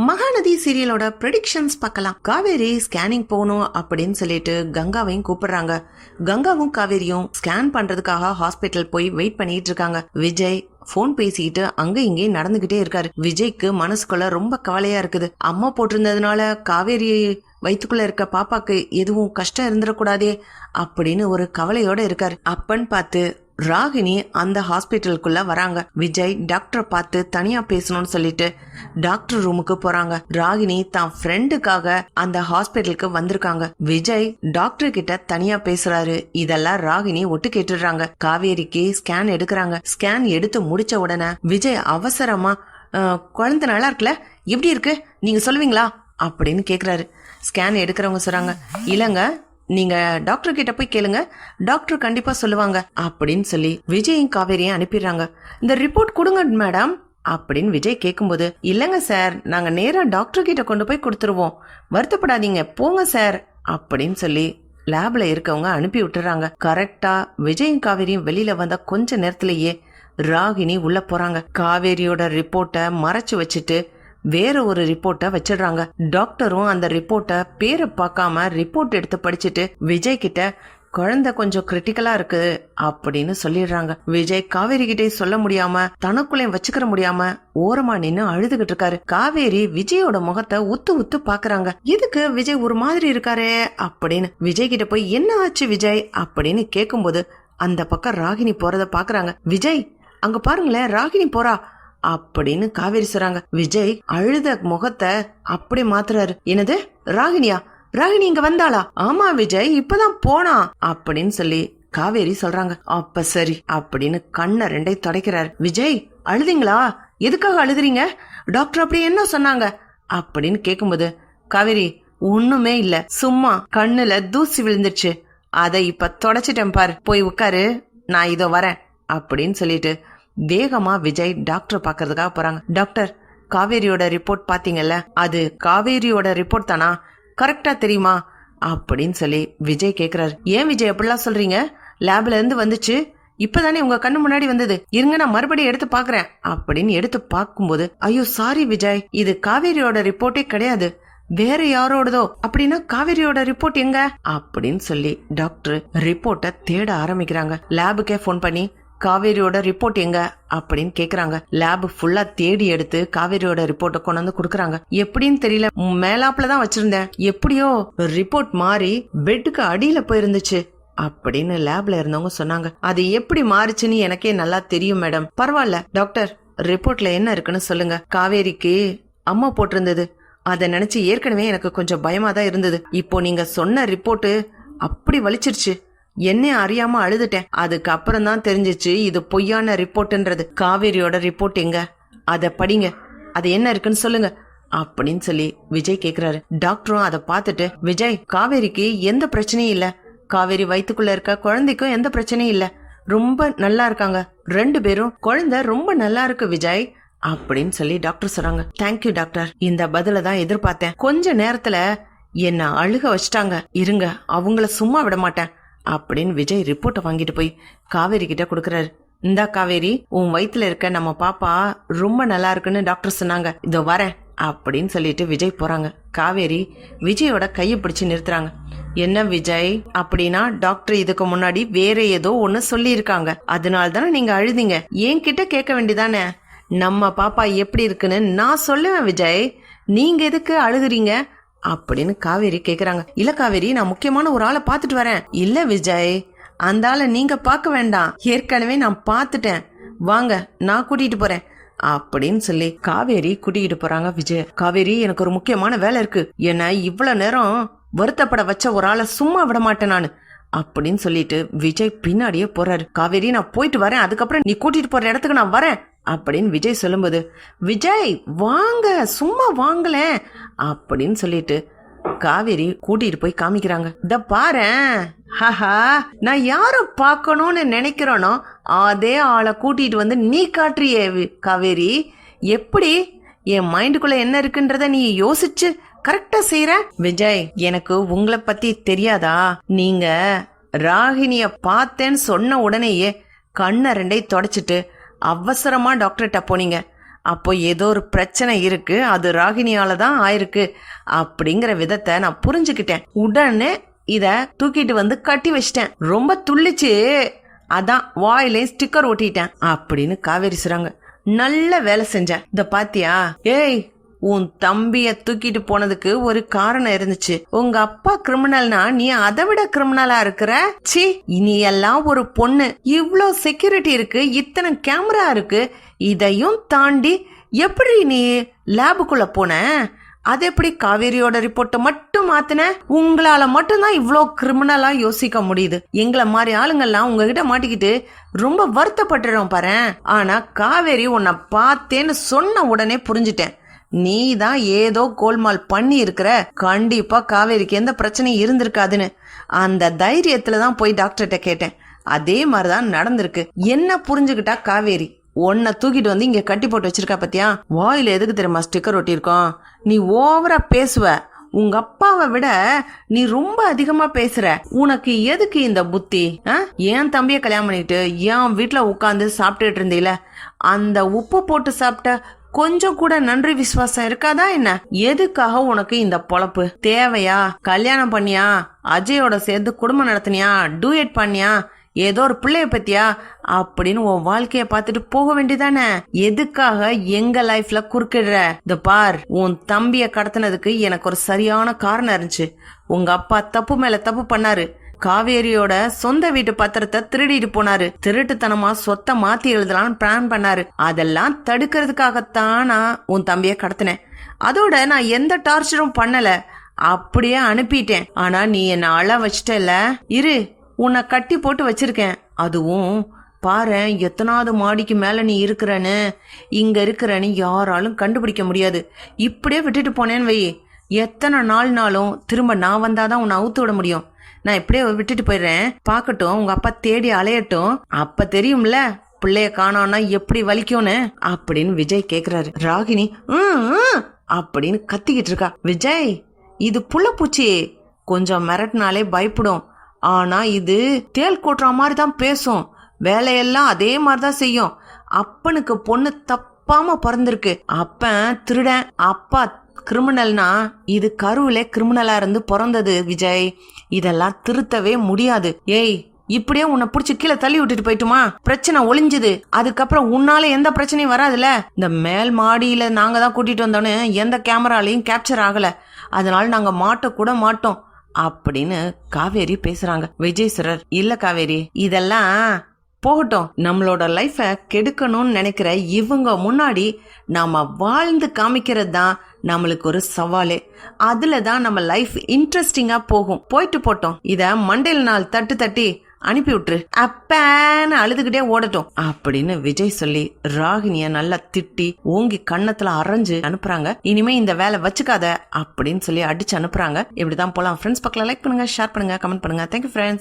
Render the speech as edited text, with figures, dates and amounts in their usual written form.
Mahanadi சீரியலோட predictions பார்க்கலாம். Kaveri scanning போகணும் அப்படின்னு சொல்லிட்டு கங்காவையும் கூப்பிடுறாங்க. கங்காவும் காவேரியும் ஸ்கேன் பண்றதுக்காக ஹாஸ்பிட்டல் போய் வெயிட் பண்ணிட்டு இருக்காங்க. விஜய் போன் பேசிக்கிட்டு அங்க இங்கே நடந்துகிட்டே இருக்காரு. விஜய்க்கு மனசுக்குள்ள ரொம்ப கவலையா இருக்குது. அம்மா போட்டிருந்ததுனால காவேரி வயிற்றுக்குள்ள இருக்க பாப்பாக்கு எதுவும் கஷ்டம் இருந்துடக்கூடாதே அப்படின்னு ஒரு கவலையோட இருக்காரு. அப்பன்னு பார்த்து ராகினி அந்த ஹாஸ்பிட்டலுக்குள்ள வராங்க. விஜய் டாக்டரை பார்த்து தனியா பேசணும்னு சொல்லிட்டு டாக்டர் ரூமுக்கு போறாங்க. ராகினி தான் ஃப்ரெண்டுக்காக அந்த ஹாஸ்பிட்டலுக்கு வந்திருக்காங்க. விஜய் டாக்டர் கிட்ட தனியா பேசுறாரு. இதெல்லாம் ராகினி ஒட்டு கேட்டுடுறாங்க. காவேரிக்கு ஸ்கேன் எடுக்கிறாங்க. ஸ்கேன் எடுத்து முடிச்ச உடனே விஜய் அவசரமா குழந்தை நல்லா இருக்குல்ல, எப்படி இருக்கு நீங்க சொல்லுவீங்களா அப்படின்னு கேக்குறாரு. ஸ்கேன் எடுக்கிறவங்க சொல்றாங்க, இல்லங்க நீங்க டாக்டர் கிட்ட போய் கேளுங்க, டாக்டர் கண்டிப்பா சொல்லுவாங்க அப்படின்னு சொல்லி விஜயும் காவேரியும் அனுப்பிடுறாங்க. இந்த ரிப்போர்ட் கொடுங்க மேடம் அப்படின்னு விஜய் கேட்கும்போது, இல்லங்க சார் நாங்க நேரா டாக்டர் கிட்ட கொண்டு போய் கொடுத்துருவோம், வருத்தப்படாதீங்க போங்க சார் அப்படின்னு சொல்லி லேப்ல இருக்கவங்க அனுப்பி விட்டுறாங்க. கரெக்டா விஜயும் காவேரியும் வெளியில வந்த கொஞ்ச நேரத்திலேயே ராகினி உள்ள போறாங்க. காவேரியோட ரிப்போர்ட்டை மறைச்சு வச்சுட்டு வேற ஒரு ரிப்போர்ட்டை வச்சிடுறாங்க. டாக்டரும் அந்த ரிப்போர்ட்டை பேரை பார்க்காம ரிப்போர்ட் எடுத்து படிச்சுட்டு விஜய் கிட்ட குழந்தை கொஞ்சம் கிரிட்டிக்கலா இருக்கு அப்படின்னு சொல்லிடுறாங்க. விஜய் காவேரி கிட்டே சொல்ல முடியாம தனக்குள்ளே வச்சுக்கிற முடியாம ஓரமா நின்னு அழுதுகிட்டு இருக்காரு. காவேரி விஜயோட முகத்தை உத்து உத்து பாக்குறாங்க. இதுக்கு விஜய் ஒரு மாதிரி இருக்காரே அப்படின்னு விஜய் கிட்ட போய் என்ன ஆச்சு விஜய் அப்படின்னு கேக்கும்போது அந்த பக்கம் ராகினி போறத பாக்குறாங்க. விஜய் அங்க பாருங்களேன் ராகினி போறா அப்படின்னு காவேரி சொல்றாங்க. விஜய் அழுத முகத்தை அப்படி மாத்துறாரு. என்னது ராகினியா? ராகினி இங்க வந்தாளா? ஆமா விஜய் இப்பதான் போனா அப்படின்னு சொல்லி காவேரி சொல்றாங்க. அப்ப சரி அப்படின்னு கண்ணை ரெண்டை துடைக்கிறாரு. விஜய் அழுதிங்களா? எதுக்காக அழுதுறீங்க? டாக்டர் அப்படி என்ன சொன்னாங்க அப்படின்னு கேக்கும்போது, காவேரி ஒண்ணுமே இல்ல, சும்மா கண்ணுல தூசி விழுந்துருச்சு, அதை இப்ப தொடச்சிட்டேன் பாரு, போய் உட்காரு நான் இதோ வரேன் அப்படின்னு சொல்லிட்டு வேகமா விஜய் டாக்டர் பாக்குறதுக்காக போறாங்க. டாக்டர் காவேரியோட ரிப்போர்ட் பாத்தீங்கல்ல, அது காவேரியோட ரிப்போர்ட் தானா, கரெக்டா தெரியுமா அப்படின்னு சொல்லி விஜய் கேக்குறாரு. ஏன் விஜய் அப்படிலாம் சொல்றீங்க? லேப்ல இருந்து வந்துச்சு, இப்பதானே உங்க கண்ணு முன்னாடி வந்தது, இருங்க நான் மறுபடியும் எடுத்து பாக்குறேன் அப்படின்னு எடுத்து பார்க்கும்போது, ஐயோ சாரி விஜய் இது காவேரியோட ரிப்போர்ட்டே கிடையாது, வேற யாரோடதோ. அப்படின்னா காவேரியோட ரிப்போர்ட் எங்க அப்படின்னு சொல்லி டாக்டர் ரிப்போர்ட்டை தேட ஆரம்பிக்கிறாங்க. லேபுக்கே போன் பண்ணி காவேரியோட ரிப்போர்ட் எங்க அப்படின்னு கேக்குறாங்க. லேப் ஃபுல்லா தேடி எடுத்து காவேரியோட ரிப்போர்ட்டை கொண்டு வந்து குடுக்கறாங்க. எப்படின்னு தெரியல, மேலாப்லதான் வச்சிருந்தேன், எப்படியோ ரிப்போர்ட் மாறி பெட்டுக்கு அடியில போயிருந்துச்சு அப்படின்னு லேப்ல இருந்தவங்க சொன்னாங்க. அது எப்படி மாறுச்சுன்னு எனக்கே நல்லா தெரியும் மேடம். பரவாயில்ல டாக்டர், ரிப்போர்ட்ல என்ன இருக்குன்னு சொல்லுங்க. காவேரிக்கு அம்மா போட்டிருந்தது, அதை நினைச்சு ஏற்கனவே எனக்கு கொஞ்சம் பயமா தான் இருந்தது. இப்போ நீங்க சொன்ன ரிப்போர்ட் அப்படி வலிச்சிருச்சு, என்ன அறியாம அழுதுட்டேன். அதுக்கப்புறம் தான் தெரிஞ்சிச்சு இது பொய்யான ரிப்போர்ட்ன்றது. காவேரியோட ரிப்போர்ட் எங்க, அதை படிங்க, அது என்ன இருக்குன்னு சொல்லுங்க அப்படின்னு சொல்லி விஜய் கேக்குறாரு. டாக்டரும் அதை பார்த்துட்டு, விஜய் காவேரிக்கு எந்த பிரச்சனையும் இல்ல, காவேரி வயிற்றுக்குள்ள இருக்க குழந்தைக்கும் எந்த பிரச்சனையும் இல்ல, ரொம்ப நல்லா இருக்காங்க 2 பேரும், குழந்தை ரொம்ப நல்லா இருக்கு விஜய் அப்படின்னு சொல்லி டாக்டர் சொல்றாங்க. தேங்க்யூ டாக்டர், இந்த பதில தான் எதிர்பார்த்தேன். கொஞ்ச நேரத்துல என்ன அழுக வச்சிட்டாங்க, இருங்க அவங்கள சும்மா விட மாட்டேன் அப்படின்னு விஜய் ரிப்போர்ட்டை வாங்கிட்டு போய் காவேரி கிட்ட கொடுக்கறாரு. இந்தா காவேரி, உன் வயிற்றுல இருக்க நம்ம பாப்பா ரொம்ப நல்லா இருக்குன்னு டாக்டர் சொன்னாங்க, இதோ வரேன் அப்படின்னு சொல்லிட்டு விஜய் போறாங்க. காவேரி விஜயோட கையை பிடிச்சு நிறுத்துறாங்க. என்ன விஜய், அப்படின்னா டாக்டர் இதுக்கு முன்னாடி வேற ஏதோ ஒன்னு சொல்லி இருக்காங்க, அதனால தானே நீங்க அழுதீங்க, என்கிட்ட கேட்க வேண்டியதானே, நம்ம பாப்பா எப்படி இருக்குன்னு நான் சொல்லுவேன் விஜய், நீங்க எதுக்கு அழுகுறீங்க அப்படின்னு காவேரி கேக்குறாங்க. இல்ல காவேரி, நான் முக்கியமான ஒரு ஆளை பாத்துட்டு வரேன். இல்ல விஜய், அந்த ஆளை நீங்க பார்க்க வேண்டாம், ஏற்கனவே நான் பாத்துட்டேன், வாங்க நான் கூட்டிட்டு போறேன் அப்படின்னு சொல்லி காவேரி கூட்டிகிட்டு போறாங்க. விஜய், காவேரி எனக்கு ஒரு முக்கியமான வேலை இருக்கு, என்ன இவ்வளவு நேரம் வருத்தப்பட வச்ச ஒரு ஆளை சும்மா விட மாட்டேன் நானு அப்படின்னு சொல்லிட்டு விஜய் பின்னாடியே போறாரு. காவேரி நான் போயிட்டு வரேன், அதுக்கப்புறம் நீ கூட்டிட்டு போற இடத்துக்கு நான் வரேன் அப்படின்னு விஜய் சொல்லும்போது, விஜய் வாங்க சும்மா வாங்கல அப்படின்னு சொல்லிட்டு காவேரி கூட்டிட்டு போய் காமிக்கிறாங்க. இத பாரேன், ஹஹா நான் யார பாக்கணும்னு நினைக்கிறேனோ அதே ஆளை கூட்டிட்டு வந்து நீ காட்டுறியே காவேரி, எப்படி என் மைண்டுக்குள்ள என்ன இருக்குன்றத நீ யோசிச்சு கரெக்டா செய்யற. விஜய் எனக்கு உங்களை பத்தி தெரியாதா, நீங்க ராகினிய பார்த்தேன்னு சொன்ன உடனேயே கண்ணை ரெண்டை தொடச்சிட்டு அவசரமா டாக்டர்கிட்ட போனீங்க, அப்போ ஏதோ ஒரு பிரச்சனை இருக்கு, அது ராகினியால தான் ஆயிருக்கு அப்படிங்கிற விதத்தை நான் புரிஞ்சுக்கிட்டேன். உடனே இத தூக்கிட்டு வந்து கட்டி வச்சிட்டேன். ரொம்ப துள்ளிச்சு, அதான் வாயிலே ஸ்டிக்கர் ஒட்டிட்டேன் அப்படின்னு காவேரி சொல்றாங்க. நல்ல வேலை செஞ்சேன். இத பாத்தியா? ஏய், உன் தம்பிய தூக்கிட்டு போனதுக்கு ஒரு காரணம் இருந்துச்சு. உங்க அப்பா கிரிமினல்னா நீ அதை விட கிரிமினலா இருக்கிற. சி, இனி எல்லாம் ஒரு பொண்ணு, இவ்ளோ செக்யூரிட்டி இருக்கு, இத்தனை கேமரா இருக்கு, இதையும் தாண்டி எப்படி நீ லேபுக்குள்ள போன? அது எப்படி காவேரியோட ரிப்போர்ட்டை மட்டும் மாத்தின? உங்களால மட்டும்தான் இவ்ளோ கிரிமினலா யோசிக்க முடியுது. எங்களை மாதிரி ஆளுங்கள்லாம் உங்ககிட்ட மாட்டிக்கிட்டு ரொம்ப வருத்தப்பட்டுறோம் பாரு. ஆனா காவேரி உன்னை பார்த்தேன்னு சொன்ன உடனே புரிஞ்சுட்டேன், நீ தான் ஏதோ கோல்மால் பண்ணி இருக்கிற. கண்டிப்பா காவேரிக்கு எந்த பிரச்சனையும் இருந்திருக்காதுன்னு அந்த தைரியத்துல தான் போய் டாக்டர்கிட்ட கேட்டேன். அதே மாதிரிதான் நடந்திருக்கு. என்ன புரிஞ்சுக்கிட்டா காவேரி உன்னை தூக்கிட்டு வந்து இங்க கட்டி போட்டு வச்சிருக்கா பத்தியா? வாயில எதுக்கு தெரியுமா ஸ்டிக்கர் ஒட்டியிருக்கோம்? நீ ஓவரா பேசுவ, உங்க அப்பாவை விட நீ ரொம்ப அதிகமா பேசுற. உனக்கு எதுக்கு இந்த புத்தி? என் தம்பிய கல்யாணம் பண்ணிட்டு என் வீட்டுல உட்காந்து சாப்பிட்டுட்டு இருந்தீல, அந்த உப்பு போட்டு சாப்பிட்ட கொஞ்சம் கூட நன்றி விசுவாசம் இருக்காதா என்ன? எதுக்காக உனக்கு இந்த பொழப்பு தேவையா? கல்யாணம் பண்ணியா, அஜயோட சேர்ந்து குடும்பம் நடத்தினியா, டூயட் பண்ணியா, ஏதோ ஒரு பிள்ளைய பத்தியா அப்படின்னு உன் வாழ்க்கைய பார்த்துட்டு போக வேண்டியதானே? எதுக்காக எங்க லைஃப்ல குறுக்கிடுற? இந்த பார், உன் தம்பிய கடத்தினதுக்கு எனக்கு ஒரு சரியான காரணம் இருந்துச்சு. உங்க அப்பா தப்பு மேல தப்பு பண்ணாரு. காவேரியோட சொந்த வீட்டு பத்திரத்தை திருடிட்டு போனாரு. திருட்டுத்தனமா சொத்தை மாத்தி எழுதலாம்னு பிளான் பண்ணாரு. அதெல்லாம் தடுக்கிறதுக்காகத்தான் நான் உன் தம்பிய கடத்தினேன். அதோட நான் எந்த டார்ச்சரும் பண்ணல, அப்படியே அனுப்பிட்டேன். ஆனா நீ என்ன அழ வச்சிட்டல. இரு, உன்னை கட்டி போட்டு வச்சிருக்கேன். அதுவும் பாரு, எத்தனாவது மாடிக்கு மேல நீ இருக்கிறன்னு, இங்க இருக்கிறன்னு யாராலும் கண்டுபிடிக்க முடியாது. இப்படியே விட்டுட்டு போனேன்னு வை, எத்தனை நாளும் திரும்ப நான் வந்தாதான் உன்னை அவுத்து விட முடியும். நான் இப்படியே விட்டுட்டு போயிடுறேன், பாக்கட்டும், உங்க அப்பா தேடி அலையட்டும், அப்ப தெரியும்ல பிள்ளைய காணோம்னா எப்படி வலிக்கும்னு அப்படின்னு விஜய் கேக்குறாரு. ராகினி அப்படின்னு கத்திக்கிட்டு இருக்கா. விஜய், இது புள்ள பூச்சி, கொஞ்சம் மிரட்டினாலே பயப்படும். ஆனா இது தேல் கொட்டுற மாதிரி தான் பேசும், வேலையெல்லாம் அதே மாதிரிதான் செய்யும். அப்பனுக்கு பொண்ணு தப்பாம பிறந்திருக்கு, அப்பன் திருடன், அப்பா கிரிமினல்னா இது கருவிலே கிரிமினலா இருந்து பிறந்தது. விஜய், இதெல்லாம் திருத்தவே முடியாது. ஏய், இப்படியே உன்னை புடிச்சு கீழே தள்ளி விட்டுட்டு போயிட்டுமா பிரச்சனை ஒளிஞ்சுது. அதுக்கப்புறம் உன்னால எந்த பிரச்சனையும் வராதுல. இந்த மேல் மாடியில நாங்க தான் கூட்டிட்டு வந்தோன்னு எந்த கேமராலையும் கேப்சர் ஆகல, அதனால நாங்க மாட்ட கூட மாட்டோம் அப்படின்னு காவேரி பேசுறாங்க. விஜய் சார், இல்ல காவேரி, இதெல்லாம் போகட்டும். நம்மளோட லைஃப கெடுக்கணும்னு நினைக்கிற இவங்க முன்னாடி நாம வாழ்ந்து காமிக்கிறது தான் நம்மளுக்கு ஒரு சவாலே. அதுலதான் நம்ம லைஃப் இன்ட்ரெஸ்டிங்கா போகும். போயிட்டு போட்டோம், இத மண்டையில் நாள் தட்டு தட்டி அனுப்பி விட்டுரு, அப்பன்னு அழுதுகிட்டே ஓடட்டும் அப்படின்னு விஜய் சொல்லி ராகினிய நல்லா திட்டி ஓங்கி கண்ணத்துல அரைஞ்சு அனுப்புறாங்க. இனிமே இந்த வேலை வச்சுக்காத அப்படின்னு சொல்லி அடிச்சு அனுப்புறாங்க. இப்படிதான் போலாம் ஃப்ரெண்ட்ஸ். பக்கத்துல லைக் பண்ணுங்க, ஷேர் பண்ணுங்க, கமெண்ட் பண்ணுங்க. Thank you friends.